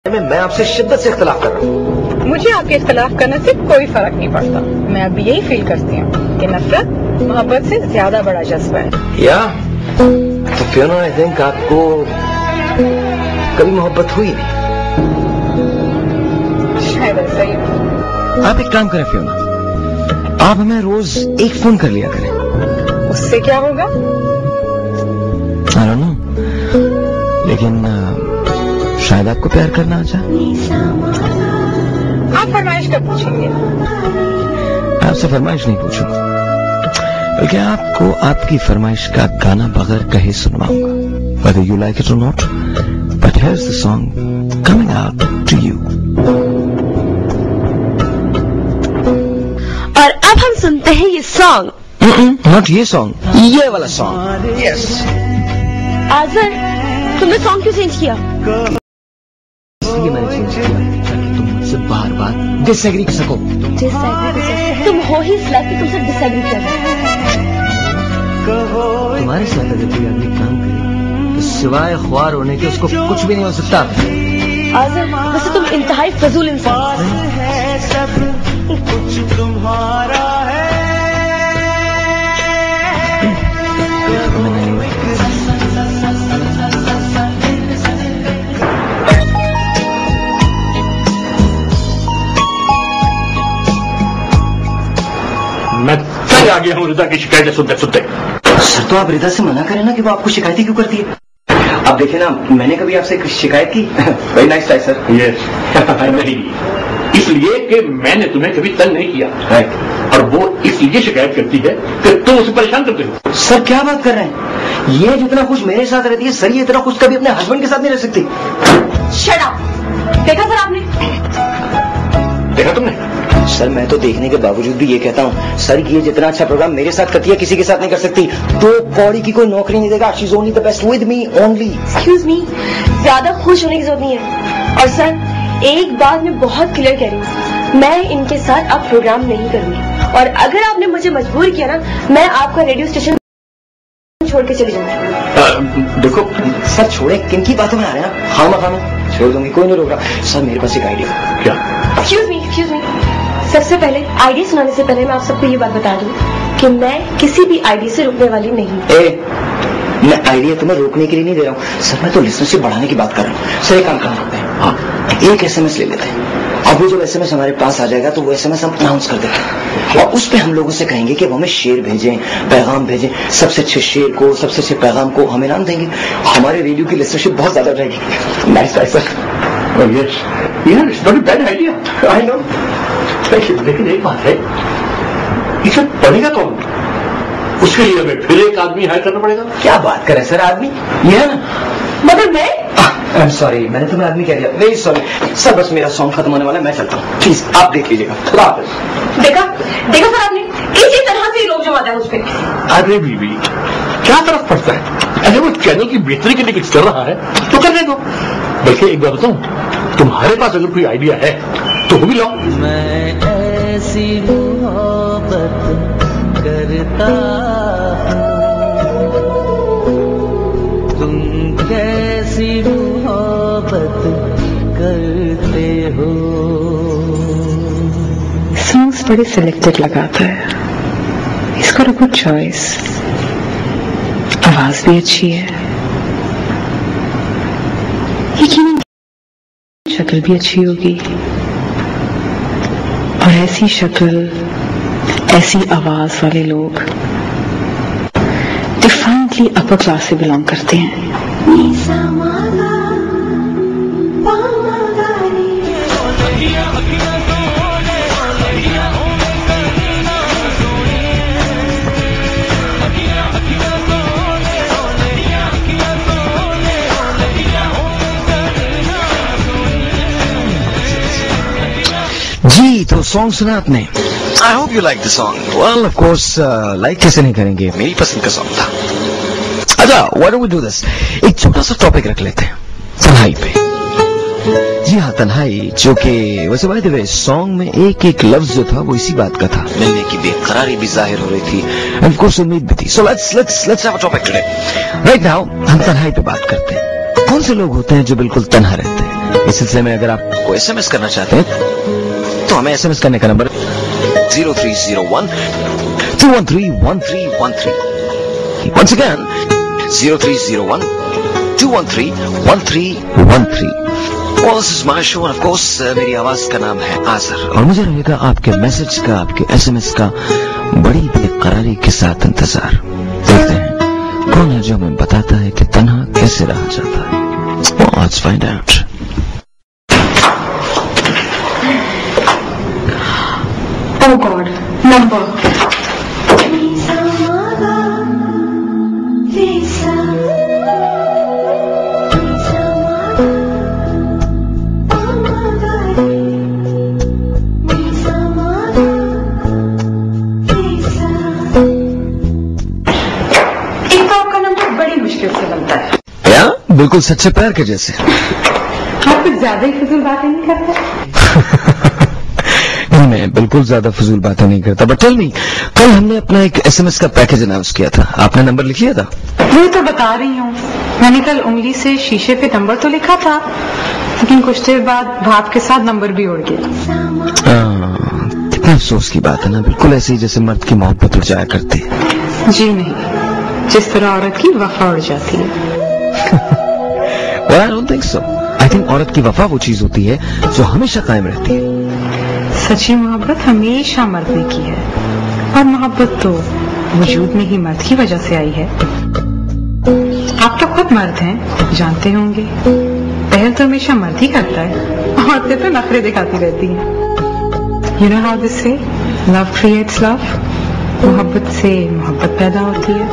मैं आपसे शिद्दत से इख्तिलाफ कर रहा हूँ। मुझे आपके इख्तिलाफ करने से कोई फर्क नहीं पड़ता। मैं अब यही फील करती हूँ कि नफरत मोहब्बत से ज्यादा बड़ा जज्बा है। या तो फियोना, आई थिंक आपको कभी मोहब्बत हुई नहीं। शायद ऐसा ही। आप एक काम करें फियोना, आप हमें रोज एक फोन कर लिया करें। उससे क्या होगा? I don't know, लेकिन शायद आपको प्यार करना आ जाए। आप फरमाइश कब पूछेंगे? आपसे फरमाइश नहीं पूछूंगा, बल्कि आपको आपकी फरमाइश का गाना बगैर कहे सुनवाऊंगा, whether you like it or not. But here's the song coming out to you. और अब हम सुनते हैं ये सॉन्ग। नॉट ये सॉन्ग, ये वाला सॉन्ग। यस। आज़र, तुमने सॉन्ग क्यों चेंज किया? इसलिए मैंने चेंज किया ताकि तुम मुझसे बार बार डिसएग्री कर सको। तुम हो ही इस लाइफ की, तुमसे डिसएग्री कर रहे हो। तुम्हारे साथ अगर कोई आदमी काम करे तो सिवाय ख्वार होने के उसको कुछ भी नहीं हो सकता। आज़र, वैसे तुम इंतहाई फजूल इंसान कुछ तुम्हारा है। मैं फिर आ गया हूँ रिदा की शिकायतें सुनते सुनते। सर, तो आप रिदा से मना करें ना कि वो आपको शिकायतें क्यों करती है। आप देखिए ना, मैंने कभी आपसे शिकायत की? Very nice try sir. Yes. नहीं, इसलिए कि मैंने तुम्हें कभी तंग नहीं किया। राइट। और वो इसलिए शिकायत करती है कि तुम उसे परेशान करते हो। सर क्या बात कर रहे हैं? ये जितना खुश मेरे साथ रहती है सर, ये इतना खुश कभी अपने हस्बैंड के साथ नहीं रह सकती। Shut up. देखा सर आपने? देखा तुमने? सर मैं तो देखने के बावजूद भी ये कहता हूँ सर, ये जितना अच्छा प्रोग्राम मेरे साथ करती है किसी के साथ नहीं कर सकती। तो कौड़ी की कोई नौकरी नहीं देगा। She is only the best with me only. Excuse me, ज्यादा खुश होने की जरूरत नहीं है। और सर एक बात मैं बहुत क्लियर कह रही हूँ, मैं इनके साथ अब प्रोग्राम नहीं करूंगी। और अगर आपने मुझे मजबूर किया ना, मैं आपका रेडियो स्टेशन छोड़ के चली जाऊंगी। देखो सर, छोड़े किन की बातों में आ रहे हैं? हाँ मकान छोड़ दूंगी, कोई नहीं रोक रहा। सर मेरे पास एक आइडिया। क्या? एक्सक्यूज मी, सबसे पहले आइडिया सुनाने से पहले मैं आप सबको ये बात बता दूं कि मैं किसी भी आइडिया से रुकने वाली नहीं हूँ। मैं आइडिया तुम्हें रोकने के लिए नहीं दे रहा हूँ सर, मैं तो लिसनरशिप बढ़ाने की बात कर रहा हूँ। सर एक काम करते हैं, हाँ, एक SMS ले लेते हैं। अब वो जब SMS हमारे पास आ जाएगा तो वो SMS हम अनाउंस कर देंगे और उस पे हम लोगों से कहेंगे कि वो हमें शेर भेजें, पैगाम भेजें। सबसे अच्छे शेर को, सबसे अच्छे पैगाम को हम इनाम देंगे। हमारे रेडियो की लिसनरशिप बहुत ज्यादा रहेगी। Nice sir. Yes, it's not a bad idea. I know. लेकिन एक बात है, इसे पढ़ेगा कौन? उसके लिए हमें फिर एक आदमी हायर करना पड़ेगा। क्या बात करें सर, आदमी ये है ना? मगर मैं आई एम सॉरी, मैंने तुम्हें आदमी कह दिया। वेरी सॉरी सर, बस मेरा सॉन्ग खत्म होने वाला है, मैं चलता हूँ। प्लीज आप देख लीजिएगा। खुदा हाफिज। देखा सर आपने, इसी तरह से लोग जमाता है उस पर। अरे बीबी, क्या तरफ पड़ता है? अरे वो चैनल की बेहतरी के लिए कुछ कर रहा है तो करने दो। बल्कि एक बात बताऊं, तुम्हारे पास अगर कोई आइडिया है तो भी लो। मैं ऐसी मोहब्बत करता हूँ, तुम कैसी मोहब्बत करते हो। सॉन्ग्स बड़े सिलेक्टेड लगाता है, इसका गुड चॉइस। आवाज भी अच्छी है, यकीनन शक्ल भी अच्छी होगी। और ऐसी शक्ल, ऐसी आवाज वाले लोग डिफाइनली अपर क्लास से बिलोंग करते हैं। जी, तो सॉन्ग सुना आपने? I hope you like the song. Well of course, like कैसे नहीं करेंगे, मेरी पसंद का सॉन्ग था। अच्छा, what do we do this, एक छोटा सा टॉपिक रख लेते हैं, तन्हाई पे। जी हाँ, तन्हाई, जो कि वैसे बाय द वे सॉन्ग में एक एक लफ्ज जो था वो इसी बात का था। मिलने की बेकरारी भी जाहिर हो रही थी, ऑफ कोर्स उम्मीद भी थी। So let's have a topic today. Right now हम तन्हाई पे बात करते हैं। कौन से लोग होते हैं जो बिल्कुल तन्हा रहते हैं? इस सिलसिले में अगर आप कोई SMS करना चाहते हैं तो हमें SMS करने का number 0301-213-1313. Once again, 0301-213-1313. Well, this is my show and of course मेरी आवाज का नाम है आजर और मुझे रहेगा आपके मैसेज का, आपके SMS का बड़ी बेकरारी के साथ इंतजार. देखते हैं कौन है जो हमें बताता है कि तन्हा कैसे रहा जाता है. Well, let's find out. Oh God, number. बिल्कुल सच्चे प्यार के जैसे. आप कुछ ज्यादा ही फजूल बातें नहीं करते. नहीं, मैं बिल्कुल ज्यादा फजूल बातें नहीं करता. बट टेल मी, कल हमने अपना एक SMS का पैकेज अनाउंस किया था. आपने नंबर लिख लिया था? वही तो बता रही हूँ. मैंने कल उंगली से शीशे पे नंबर तो लिखा था, लेकिन कुछ देर बाद भाप के साथ नंबर भी उड़ गया. कितना अफसोस की बात है ना. बिल्कुल ऐसे ही जैसे मर्द की मोहब्बत उड़ जाया करती है. जी नहीं, जिस तरह औरत की वफा उड़ जाती है. Well, I don't think so. I think औरत की वफा वो चीज होती है जो हमेशा कायम रहती है. सच्ची मोहब्बत हमेशा मर्द ने की है, और मोहब्बत तो वजूद में ही मर्द की वजह से आई है. आप तो खुद मर्द हैं, जानते होंगे. पहल तो हमेशा मर्द ही करता है, औरतें तो नखरे दिखाती रहती हैं. You know how they say, love creates love. मोहब्बत से मोहब्बत पैदा होती है.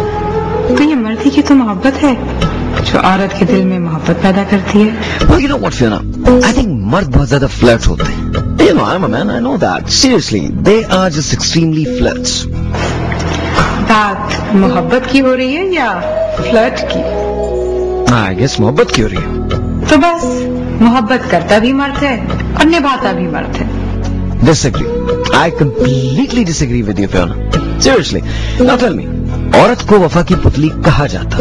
तो ये मर्द ही की तो मोहब्बत है जो औरत के दिल में मोहब्बत पैदा करती है. Well, you know what, Fiona? I think मर्द बहुत ज्यादा फ्लर्ट होते हैं. You know, I'm a man, I know that. Seriously, they are just extremely flirts. बात मोहब्बत की हो रही है या फ्लर्ट की? I guess मोहब्बत की हो रही है. तो बस मोहब्बत करता भी मर्द है और निभाता भी मर्द है. Disagree. I completely disagree with you, Fiona. Seriously. Now tell me, औरत को वफा की पुतली कहा जाता.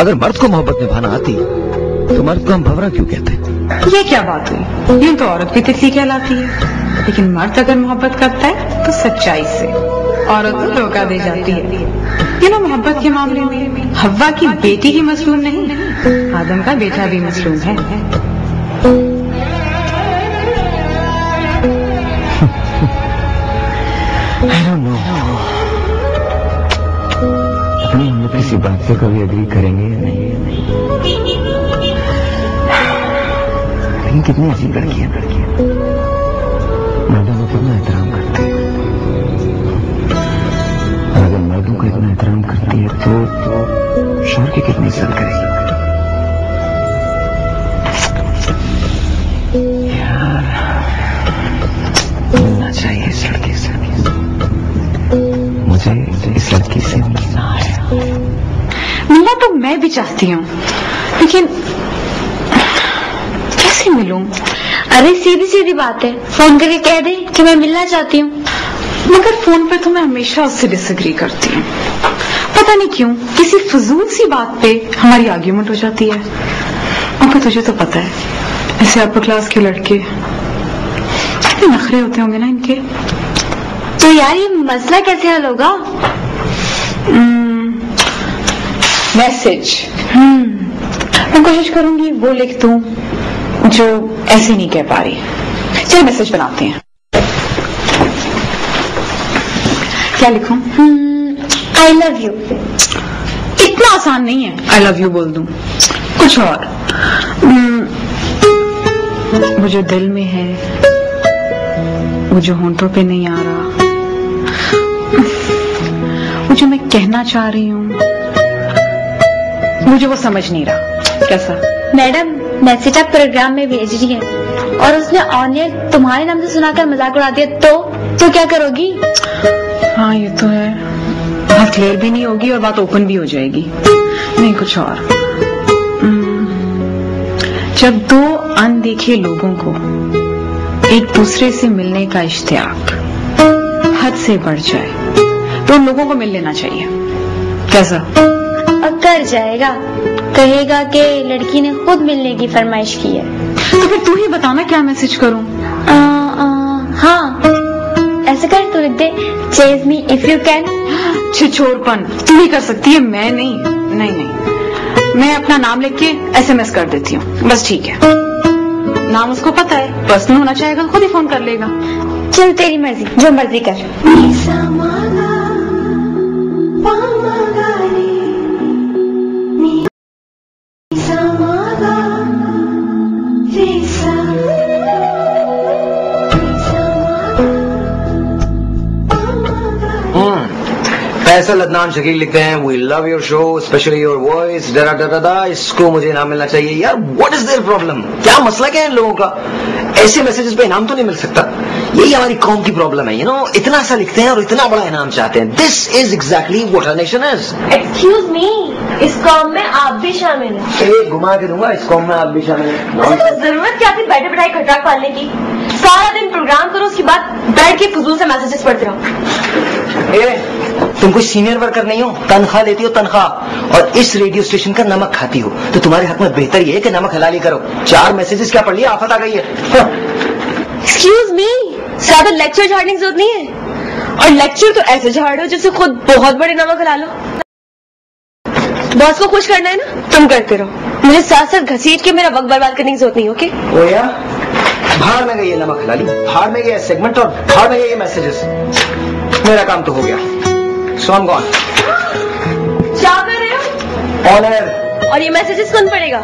अगर मर्द को मोहब्बत निभाना आती तो मर्द को हम भंवरा क्यों कहते हैं? ये क्या बात हुई? यूं तो औरत भी तितली कहलाती है, लेकिन मर्द अगर मोहब्बत करता है तो सच्चाई से, औरत तो धोखा दे जाती है. ये ना, मोहब्बत के मामले में हव्वा की बेटी ही मसलूम नहीं, आदम का बेटा भी मसलूम है. I don't know. अपनी हम लोग किसी बात से कभी एग्री करेंगे या नहीं. लेकिन कितनी अच्छी लड़कियां मर्दों को कितना एहतराम करती है. अगर मर्दों को इतना एहतराम करती है तो शौहर की कितनी इज्जत करेगी. यार, मिलना चाहिए इस लड़की से. मुझे इस लड़की से मिलना है. मिलना तो मैं भी चाहती हूँ, लेकिन कैसे मिलूं? अरे सीधी सीधी बात है, फोन करके कह दे कि मैं मिलना चाहती हूँ. मगर फोन पे तो मैं हमेशा उससे डिसएग्री करती हूँ. पता नहीं क्यों, किसी फजूल सी बात पे हमारी आर्ग्यूमेंट हो जाती है. मगर तुझे तो पता है, ऐसे अपर क्लास के लड़के कितने नखरे होते होंगे ना इनके. तो यार ये मसला कैसे हल होगा? मैसेज. मैं कोशिश करूंगी वो लिख दूं जो ऐसे नहीं कह पा रही. चल मैसेज बनाते हैं. क्या लिखूं? I love you. इतना आसान नहीं है आई लव यू बोल दूं. कुछ और. वो जो दिल में है, वो जो होंठों पे नहीं आ रहा, वो जो मैं कहना चाह रही हूँ, मुझे वो समझ नहीं रहा. कैसा? मैडम, मैसेज आप प्रोग्राम में भेज रही हैं और उसने ऑन एयर तुम्हारे नाम से सुनाकर मजाक उड़ा दिया तो क्या करोगी? हाँ ये तो है. बात क्लियर भी नहीं होगी और बात ओपन भी हो जाएगी. नहीं, कुछ और. जब दो अनदेखे लोगों को एक दूसरे से मिलने का इश्तियाक हद से बढ़ जाए तो उन लोगों को मिल लेना चाहिए. कैसा? अब कर जाएगा, कहेगा कि लड़की ने खुद मिलने की फरमाइश की है. तो फिर तू ही बताना क्या मैसेज करूं? हाँ, ऐसे कर, तू लिख दे chase me if you can. छिछोरपन तू ही कर सकती है, मैं नहीं। नहीं नहीं, मैं अपना नाम लिख के SMS कर देती हूँ, बस ठीक है। नाम उसको पता है, पर्सनल होना चाहेगा तो खुद ही फोन कर लेगा। चल तेरी मर्जी, जो मर्जी कर। फैसल अदनान शकील लिखते हैं, we love your show specially your voice, डरा डरा डा, इसको मुझे इनाम मिलना चाहिए। यार व्हाट इज देयर प्रॉब्लम? क्या मसला क्या है इन लोगों का? ऐसे मैसेजेस पे इनाम तो नहीं मिल सकता। यही हमारी कौम की प्रॉब्लम है, यू नो, इतना सा लिखते हैं और इतना बड़ा इनाम चाहते हैं। This is exactly what our nation is. Excuse me, इस कौम में आप भी शामिल हैं। चलिए घुमा के दूंगा, इस कौम में आप भी शामिल हैं। अच्छा, तो जरूरत क्या थी बैठे बैठाए खटराक पालने की? सारा दिन प्रोग्राम करो, उसके बाद बैठ के फजूल से मैसेजेस पढ़ते रहो। तुम कोई सीनियर वर्कर नहीं हो, तनख्वाह लेती हो तनख्वाह, और इस रेडियो स्टेशन का नमक खाती हो, तो तुम्हारे हक में बेहतर ये है कि नमक हलाली करो। 4 मैसेजेस क्या पढ़ लिया, आफत आ गई है। एक्सक्यूज मी, ज्यादा लेक्चर झाड़ने की जरूरत नहीं है। और लेक्चर तो ऐसे झाड़ो जैसे खुद बहुत बड़े नमक हला लो। बॉस को खुश करना है ना, तुम करते रहो, मुझे साथ साथ घसीट के मेरा वक्त बर्बाद करने की जरूरत नहीं। ओके ओया, भाड़ में गई है नमक हलाली, भाड़ में गया सेगमेंट और भाड़ में गए ये मैसेजेस। मेरा काम तो हो गया, सो आई एम गॉन। क्या कर रहे हो? On air. और ये मैसेजेस कौन पढ़ेगा?